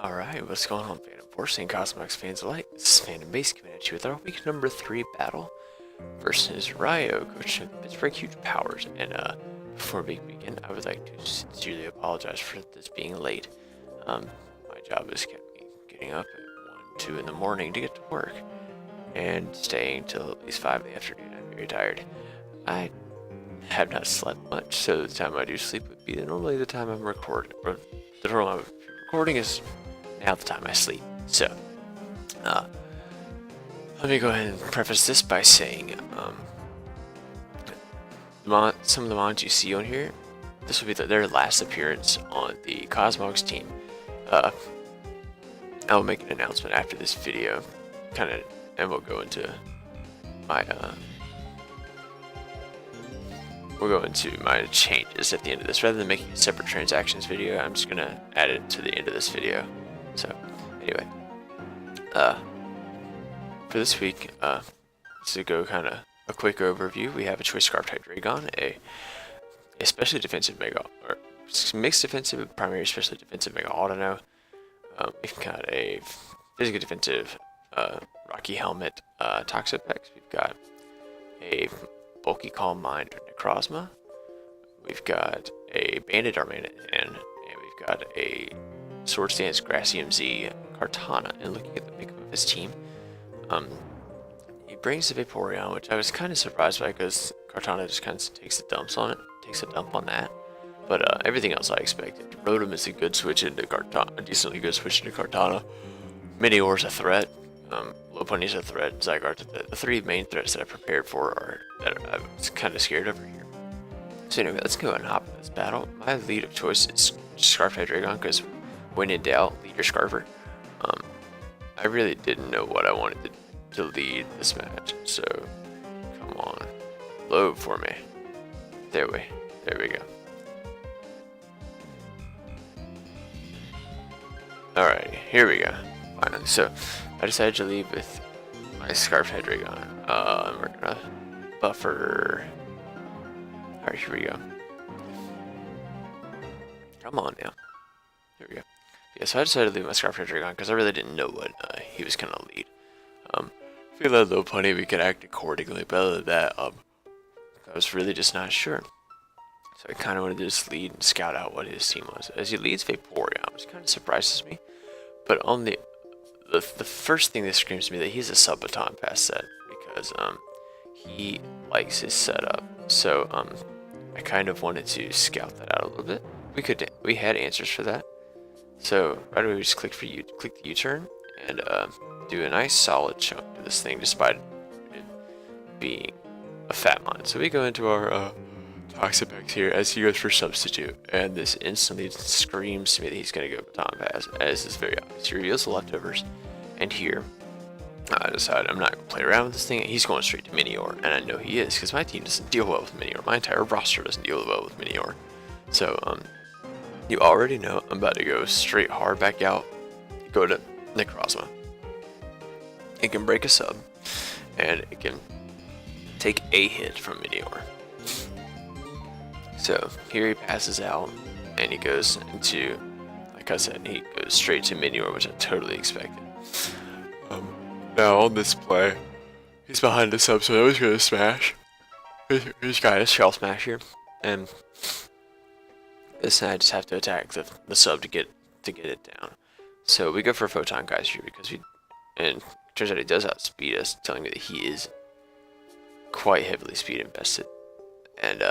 Alright, what's going on, Phantom Force and Cosmogs fans alike? This is Phantom Base coming at you with our week number 3 battle versus Ryo, coach of Pittsburgh Huge Powers. And before we begin, I would like to sincerely apologize for this being late. My job has kept me getting up at 1, 2 in the morning to get to work and staying till at least 5 in the afternoon. I'm very tired. I have not slept much, so the time I do sleep would be normally the time I'm recording. Or the time I'm recording is now the time I sleep. So, let me go ahead and preface this by saying, some of the mods you see on here, this will be their last appearance on the Cosmogs team. I'll make an announcement after this video, and we'll go into my, changes at the end of this. Rather than making a separate transactions video, I'm just gonna add it to the end of this video. So, anyway, for this week, to go kind of a quick overview, we have a choice Scarf type Dragon, a especially defensive Mega, or mixed defensive, primary especially defensive Mega Autono. We've got a physical defensive Rocky Helmet Toxapex. We've got a bulky Calm Mind Necrozma. We've got a Banded Armada, and we've got a Sword Stance Gracium Z Kartana. And looking at the makeup of his team, he brings the Vaporeon, which I was kind of surprised by because Kartana just kind of takes a dump on that. But everything else I expected. Rotom is a good switch into Kartana, a decently good switch into Kartana. Meteor's a threat. Lopunny's a threat. Zygarde, the three main threats that I prepared for are that I was kind of scared over here. So anyway, let's go ahead and hop into this battle. My lead of choice is Scarf type Dragon because when in doubt, lead your Scarfer. I really didn't know what I wanted to lead this match, so come on, load for me. There we go. Alright, here we go. Finally, so I decided to leave with my Scarf type Dragon. We're gonna buffer. Alright, here we go. Come on now. Here we go. Yeah, so I decided to leave my Scarf type Dragon because I really didn't know what he was gonna lead. If we let Lopunny, we could act accordingly, but other than that, I was really just not sure. So I kind of wanted to just lead and scout out what his team was. As he leads Vaporeon, which kind of surprises me. But on the first thing that screams to me that he's a sub-baton pass set because he likes his setup. So I kind of wanted to scout that out a little bit. We had answers for that. So right away we just click the U-turn and do a nice solid chunk to this thing despite it being a fat mine. So we go into our Toxapex here as he goes for substitute, and this instantly screams to me that he's going to go baton pass, as is very obvious. He reveals the leftovers, and here I decide I'm not going to play around with this thing. He's going straight to Minior, and I know he is because my team doesn't deal well with Minior. My entire roster doesn't deal well with Minior. So you already know I'm about to go straight hard back out, go to Necrozma. It can break a sub, and it can take a hit from Minior. So here he passes out, and he goes into, like I said, he goes straight to Minior, which I totally expected. Now on this play, he's behind the sub, so I was gonna smash. He's got a shell smash here, and this I just have to attack the sub to get it down. So we go for Photon Geyser because and it turns out he does outspeed us, telling me that he is quite heavily speed invested, and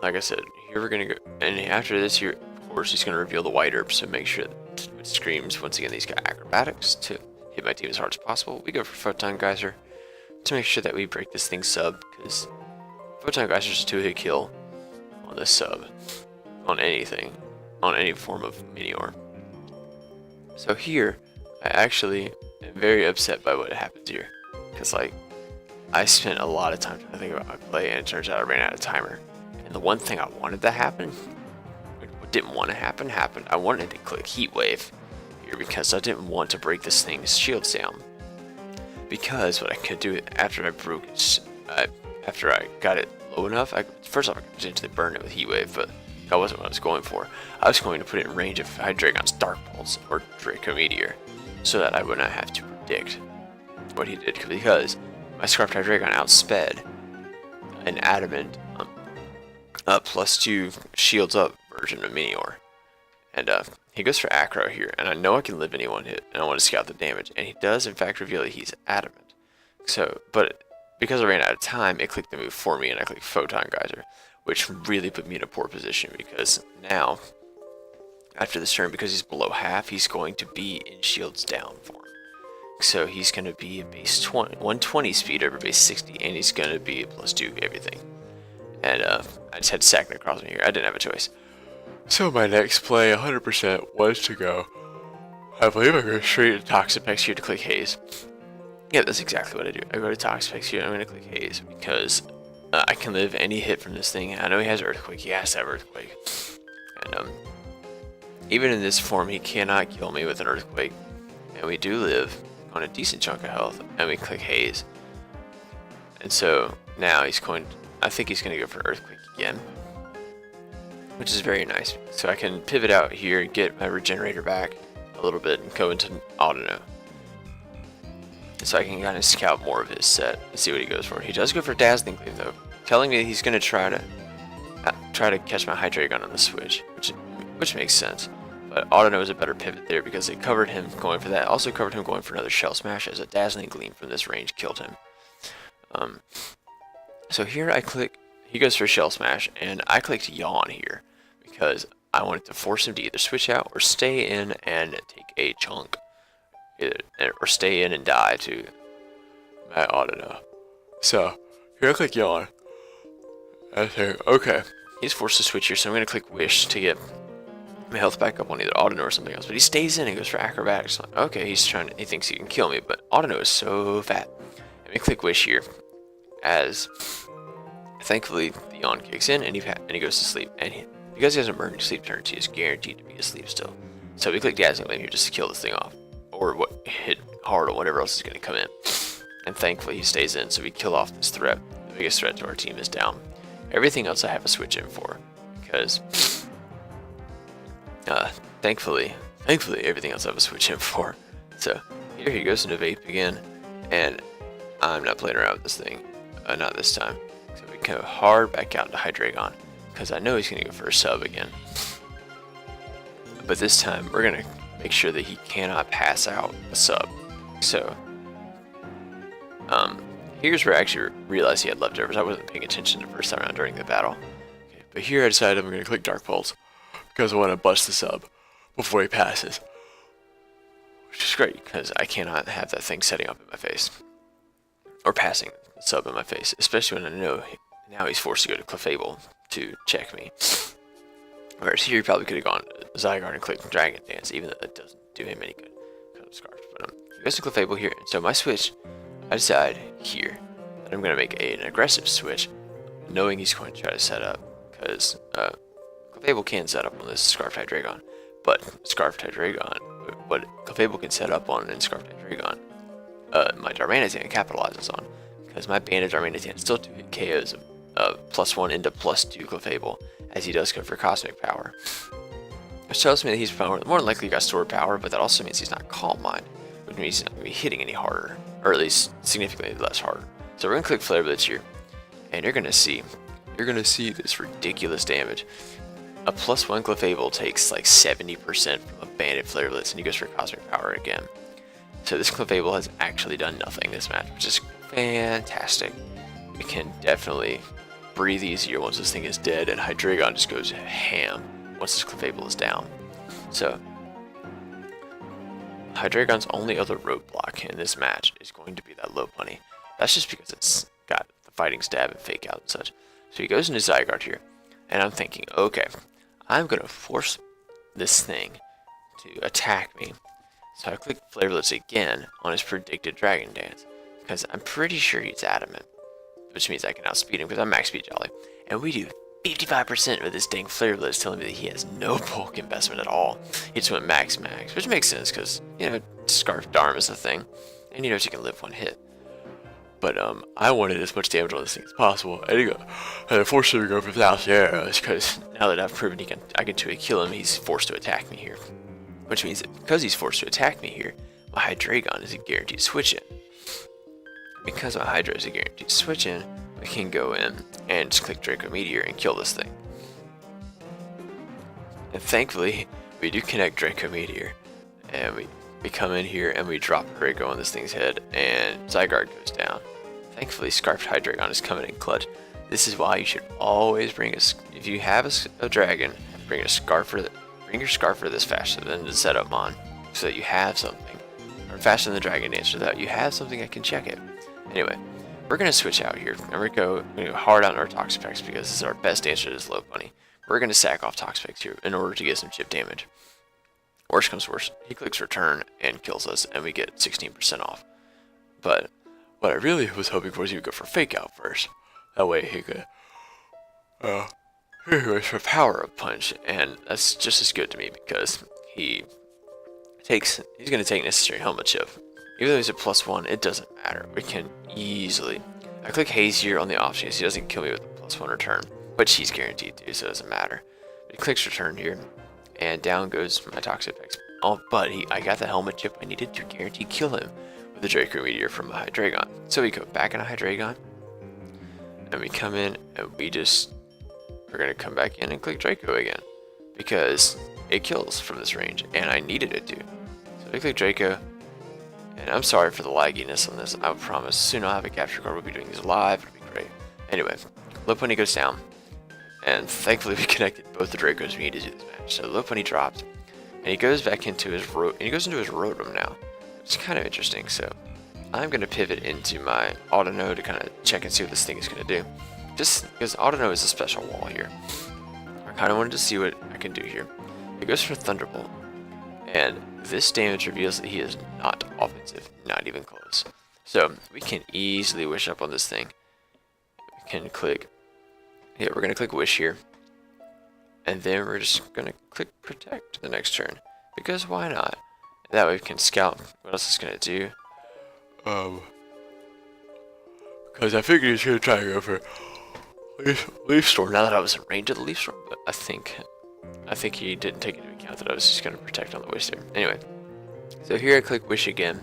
like I said, here we're gonna go, and after this here, of course, he's gonna reveal the White Herb, so make sure that it screams, once again, he's got acrobatics to hit my team as hard as possible. We go for Photon Geyser to make sure that we break this thing sub, because Photon Geyser is a 2-hit kill on this sub, on anything, on any form of Minior. So here, I actually am very upset by what happens here, because like, I spent a lot of time trying to think about my play, and it turns out I ran out of timer. And the one thing I wanted to happen, what didn't want to happen, happened. I wanted to click Heat Wave here because I didn't want to break this thing's shields down. Because what I could do after I broke it, after I got it low enough, first off I could potentially burn it with Heat Wave, but That wasn't what I was going for. I was going to put it in range of Hydreigon's Dark Pulse or Draco Meteor, so that I would not have to predict what he did, because my Scarfed Hydreigon outsped an Adamant +2 shields up version of Minior. And he goes for Acro here, and I know I can live any one hit, and I want to scout the damage, and he does in fact reveal that he's Adamant. So, but because I ran out of time, it clicked the move for me, and I clicked Photon Geyser, which really put me in a poor position, because now, after this turn, because he's below half, he's going to be in shields down form. So he's going to be a base 120 speed over base 60, and he's going to be a +2 everything. And I just had to sack it across me here. I didn't have a choice. So my next play, 100%, was to go. I believe I go straight to Toxapex here to click Haze. Yeah, that's exactly what I do. I go to Toxapex here, and I'm going to click Haze, because I can live any hit from this thing. I know he has Earthquake. He has to have Earthquake. And even in this form, he cannot kill me with an Earthquake. And we do live on a decent chunk of health, and we click Haze. And so now he's going to, I think he's going to go for Earthquake again, which is very nice. So I can pivot out here, get my Regenerator back a little bit, and go into Autono. So I can kind of scout more of his set and see what he goes for. He does go for Dazzling Gleam though, telling me he's going to try to catch my Hydreigon on the switch, which makes sense. But Autono is a better pivot there because it covered him going for that. Also covered him going for another Shell Smash, as a Dazzling Gleam from this range killed him. So here I click, he goes for Shell Smash, and I clicked Yawn here because I wanted to force him to either switch out or stay in and take a chunk, or stay in and die to my Autono. So here I click Yawn. I think, okay, he's forced to switch here, so I'm going to click Wish to get my health back up on either Autono or something else. But he stays in and goes for Acrobatics. Like, okay, he thinks he can kill me, but Autono is so fat. Let me click Wish here, as thankfully the Yawn kicks in and he goes to sleep. And because he has emergency sleep turns, he is guaranteed to be asleep still. So we click Dazzling Gleam here just to kill this thing off, or hit hard or whatever else is going to come in. And thankfully he stays in, so we kill off this threat. The biggest threat to our team is down. Everything else I have a switch in for, because thankfully everything else I have a switch in for. So here he goes into Vape again, and I'm not playing around with this thing, not this time. So we go hard back out into Hydreigon, because I know he's going to go for a sub again. But this time we're going to make sure that he cannot pass out a sub. So here's where I actually realized he had leftovers. I wasn't paying attention the first time around during the battle. Okay, but here I decided I'm going to click Dark Pulse, because I want to bust the sub before he passes. Which is great, because I cannot have that thing setting up in my face, or passing the sub in my face, especially when I know now he's forced to go to Clefable to check me. Whereas here he probably could have gone to Zygarde and clicked Dragon Dance, even though that doesn't do him any good because of Scarf. But he goes to Clefable here, and so my switch, I decide here that I'm going to make an aggressive switch, knowing he's going to try to set up, because Clefable can set up on this Scarfed Hydreigon, but Scarfed Hydreigon, what Clefable can set up on in Scarfed Hydreigon, my Darmanitan capitalizes on, because my Banded Darmanitan still 2-hit KOs +1 into +2 Clefable, as he does go for Cosmic Power. Which tells me that he's more than likely got Sword Power, but that also means he's not Calm Mind, which means he's not going to be hitting any harder, or at least significantly less harder. So we're going to click Flare Blitz here, and you're going to see this ridiculous damage. A +1 Clefable takes like 70% from a Banded Flare Blitz, and he goes for Cosmic Power again. So this Clefable has actually done nothing this match, which is fantastic. We can definitely breathe easier once this thing is dead, and Hydreigon just goes ham once this Clefable is down. So Hydreigon's only other roadblock in this match is going to be that Lopunny. That's just because it's got the Fighting Stab and Fake Out and such. So he goes into Zygarde here, and I'm thinking, okay, I'm going to force this thing to attack me. So I click Flare Blitz again on his predicted Dragon Dance, because I'm pretty sure he's Adamant, which means I can outspeed him because I'm max speed Jolly. And we do 55% with this dang Flare Blitz, telling me that he has no bulk investment at all. He just went max, which makes sense because, you know, Scarf Darm is a thing, and he knows he can live one hit. But I wanted as much damage on this thing as possible, and I forced him to go for 1,000 arrows, because now that I've proven I can 2-hit kill him, he's forced to attack me here. Which means that because he's forced to attack me here, my Hydreigon is a guaranteed switch in. Because my Hydra is a guaranteed switch in, we can go in and just click Draco Meteor and kill this thing. And thankfully, we do connect Draco Meteor, and we come in here and we drop Draco on this thing's head, and Zygarde goes down. Thankfully, Scarfed Hydreigon is coming in clutch. This is why you should always bring if you have a dragon, bring your Scarfer this faster than the setup mon, so that you have something, or faster than the Dragon Dance, so that you have something that can check it. Anyway, we're gonna switch out here, and we're gonna go hard on our Toxapex because this is our best answer to this low bunny. We're gonna sack off Toxapex here in order to get some chip damage. Worst comes worst, he clicks return and kills us, and we get 16% off. But what I really was hoping for is he would go for Fake Out first. That way he could, here he goes for Power Up Punch, and that's just as good to me because he's gonna take necessary helmet chip. Even though he's a +1, it doesn't matter. We can easily. I click Haze here on the option because he doesn't kill me with a +1 return, which he's guaranteed to, so it doesn't matter. But he clicks return here, and down goes my Toxapex. Oh, but I got the helmet chip I needed to guarantee kill him with the Draco Meteor from a Hydreigon. So we go back in a Hydreigon, and we come in, and we're gonna come back in and click Draco again because it kills from this range, and I needed it to. So we click Draco, and I'm sorry for the lagginess on this. I promise soon I'll have a capture card. We'll be doing these live. It'll be great. Anyway, Lopunny goes down, and thankfully we connected both the Dracos we needed to do this match. So Lopunny dropped, and he goes back into his Rotom now. It's kind of interesting. So I'm gonna pivot into my Autono to kind of check and see what this thing is gonna do. Just because Autono is a special wall here. I kind of wanted to see what I can do here. It goes for Thunderbolt, and this damage reveals that he is not offensive, not even close. So we can easily wish up on this thing. We can click, yeah, we're gonna click Wish here, and then we're just gonna click Protect the next turn because why not? That way we can scout what else it's gonna do. Because I figured he was gonna try to go for Leaf Storm. Now that I was in range of the Leaf Storm, but I think he didn't take into account that I was just gonna protect on the Wish there. Anyway, so here I click Wish again,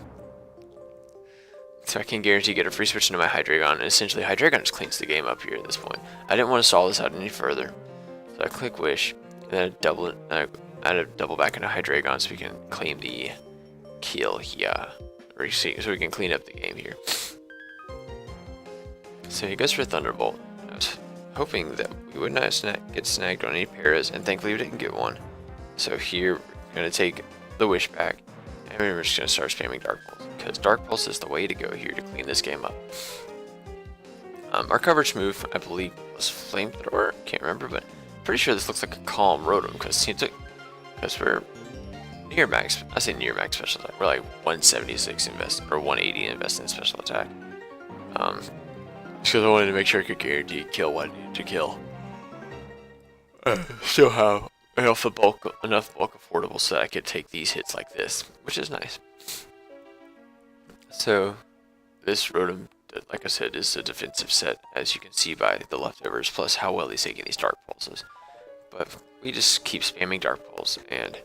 so I can guarantee get a free switch into my Hydreigon, and essentially Hydreigon just cleans the game up here at this point. I didn't want to stall this out any further, so I click Wish, and then I add a double back into Hydreigon so we can claim the kill here, so we can clean up the game here. So he goes for Thunderbolt. I was hoping that we would not get snagged on any paras, and thankfully we didn't get one. So here we're going to take the Wish back, and we're just going to start spamming Dark Pulse, because Dark Pulse is the way to go here to clean this game up. Our coverage move, I believe, was Flamethrower. Can't remember, but pretty sure this looks like a Calm Rotom, because we're near max. I say near max special attack. We're like 176 invest or 180 invest in special attack. Because I wanted to make sure I could guarantee kill what I needed to kill. Still have enough bulk affordable so that I could take these hits like this, which is nice. So this Rotom, like I said, is a defensive set, as you can see by the leftovers, plus how well he's taking these Dark Pulses. But we just keep spamming Dark Pulse, and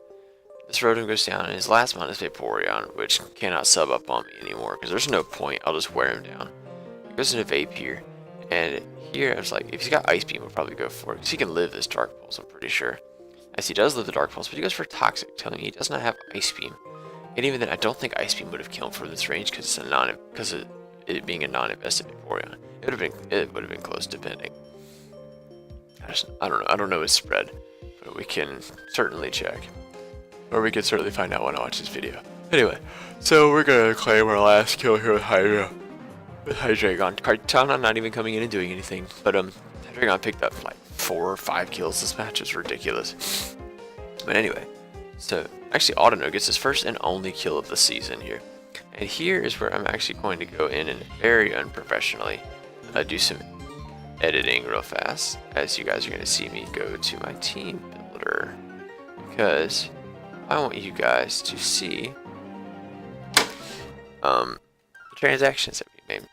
this Rotom goes down, and his last mon is Vaporeon, which cannot sub up on me anymore, because there's no point, I'll just wear him down. He goes into Vape here, and here I was like, if he's got Ice Beam, we'll probably go for it, because he can live this Dark Pulse, I'm pretty sure. As he does live the Dark Pulse, but he goes for Toxic, telling me he does not have Ice Beam. And even then, I don't think Ice Beam would have killed him from this range, because of it being a non-invested Vaporeon. It would have been close, depending. I don't know his spread, but we can certainly check. Or we can certainly find out when I watch this video. Anyway, so we're gonna claim our last kill here with Hydra. With Hydreigon. Kartana not even coming in and doing anything. But Hydreigon picked up like 4 or 5 kills this match. It's ridiculous. But anyway, so actually Autono gets his first and only kill of the season here. And here is where I'm actually going to go in and very unprofessionally do some editing real fast, as you guys are going to see me go to my team builder, because I want you guys to see the transactions that we made.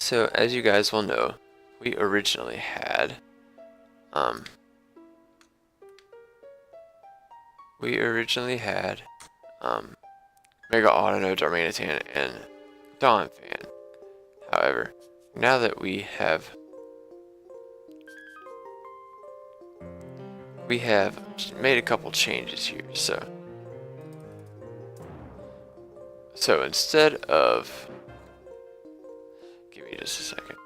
So as you guys will know, we originally had Mega Autono, Darmanitan, and Donphan. However, now that we have made a couple changes here, so instead of, give me just a second.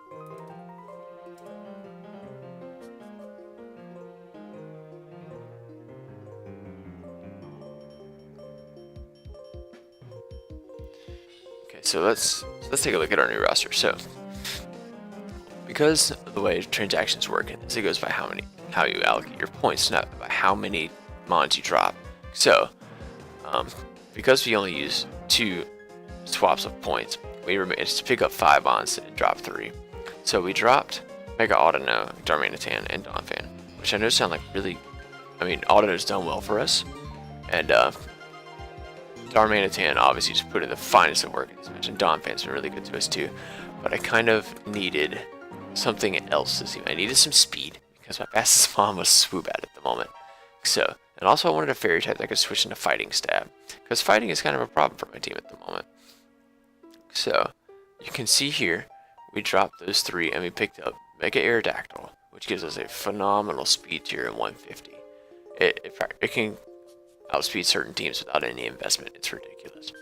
Okay, so let's take a look at our new roster. So because of the way transactions work in this, it goes by how you allocate your points, not by how many mons you drop. So because we only use 2 swaps of points, we managed to pick up 5 mons and drop 3. So we dropped Mega Autono, Darmanitan, and Donphan, which I know sound like really, I mean, Autono's done well for us, and Darmanitan obviously just put in the finest of work in this match, and Donphan's been really good to us too. But I kind of needed something else this team. I needed some speed because my fastest mon was Swoobat at the moment. So, and also I wanted a fairy type that could switch into fighting stab, because fighting is kind of a problem for my team at the moment. So you can see here we dropped those 3 and we picked up Mega Aerodactyl, which gives us a phenomenal speed tier in 150. It can outspeed certain teams without any investment. It's ridiculous.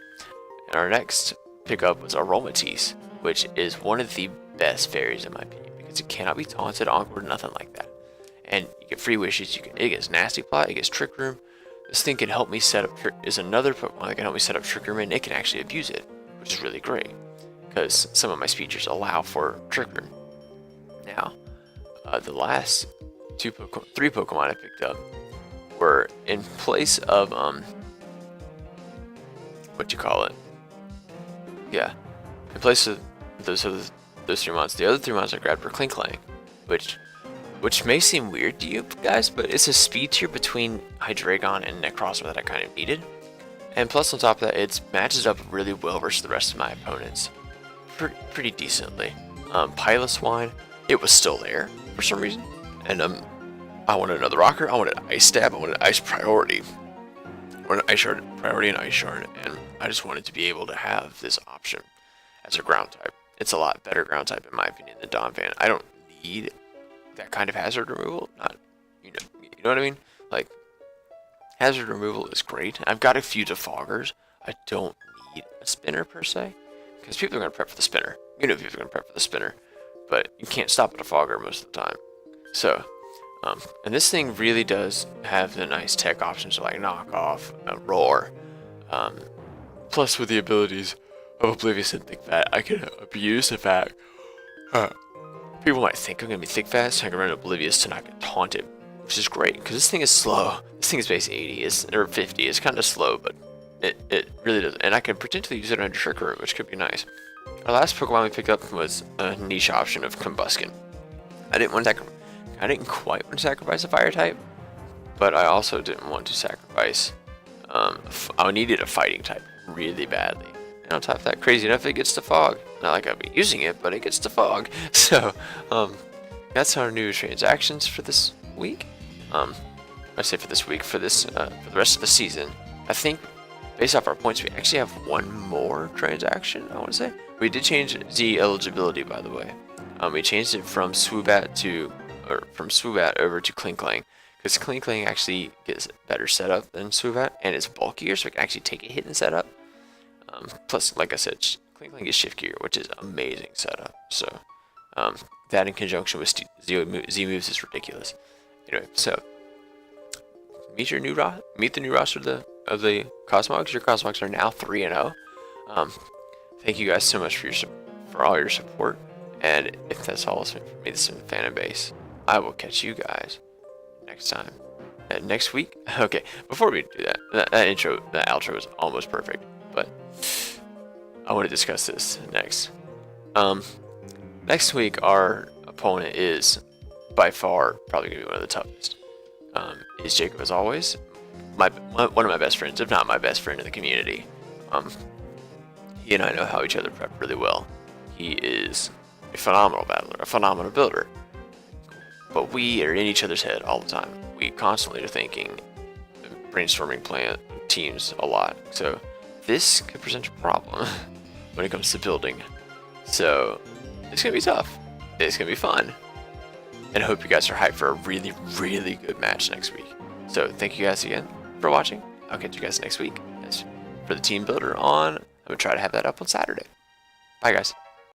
And our next pickup was Aromatisse, which is one of the best fairies in my opinion, because it cannot be taunted, awkward, nothing like that. And you get free wishes. It gets Nasty Plot, it gets Trick Room. This thing can help me set up, is another Pokemon that can help me set up Trick Room, and it can actually abuse it, which is really great, because some of my speeches allow for Trick Room. Now, the last 3 Pokemon I picked up were in place of, in place of those 3 mons. The other 3 mons I grabbed were Klinklang, which may seem weird to you guys, but it's a speed tier between Hydreigon and Necrozma that I kind of needed. And plus on top of that, it matches up really well versus the rest of my opponents. Pretty decently. Piloswine, it was still there for some reason. And I wanted another rocker, I wanted Ice Stab, I wanted Ice Priority. I wanted Ice Shard Priority and Ice Shard, and I just wanted to be able to have this option as a ground type. It's a lot better ground type in my opinion than Donphan. I don't need that kind of hazard removal. Not, you know what I mean? Like, hazard removal is great. I've got a few defoggers. I don't need a spinner per se, because people are going to prep for the spinner. You know, people are going to prep for the spinner, but you can't stop a defogger most of the time. So, and this thing really does have the nice tech options like knock off, roar. Plus, with the abilities of Oblivious and Thick Fat, I can abuse the fact people might think I'm going to be Thick Fat, so I can run Oblivious to not get taunted, which is great, because this thing is slow. This thing is base 80, or 50. It's kind of slow, but it really does. And I can potentially use it under Trick Room, which could be nice. Our last Pokemon we picked up was a niche option of Combuskin. I didn't quite want to sacrifice a Fire type, but I also didn't want to sacrifice. I needed a Fighting type really badly. And on top of that, crazy enough, it gets to Fog. Not like I'll be using it, but it gets to Fog. So, that's our new transactions for this week. I say for this week, for the rest of the season. I think, based off our points, we actually have one more transaction, I want to say. We did change Z eligibility, by the way. We changed it from Swoobat over to Klinklang, because Klinklang actually gets better setup than Swoobat, and it's bulkier, so it can actually take a hit and setup. Plus, like I said, Klinklang is shift gear, which is amazing setup. So, that in conjunction with Z moves is ridiculous. Anyway, so meet the new roster of the Cosmogs. Your Cosmogs are now 3-0. Thank you guys so much for all your support. And if that's all it's been for me, this is Fan Base. I will catch you guys next time. Next week? Okay, before we do that outro is almost perfect, but I want to discuss this next. Next week, our opponent is by far probably going to be one of the toughest. Is Jacob, as always, one of my best friends, if not my best friend in the community. He and I know how each other prep really well. He is a phenomenal battler, a phenomenal builder. But we are in each other's head all the time. We constantly are thinking, brainstorming plan teams a lot. So this could present a problem when it comes to building. So it's gonna be tough. It's gonna be fun. And I hope you guys are hyped for a really, really good match next week. So thank you guys again for watching. I'll catch you guys next week. As for the team builder on, I'm gonna try to have that up on Saturday. Bye guys.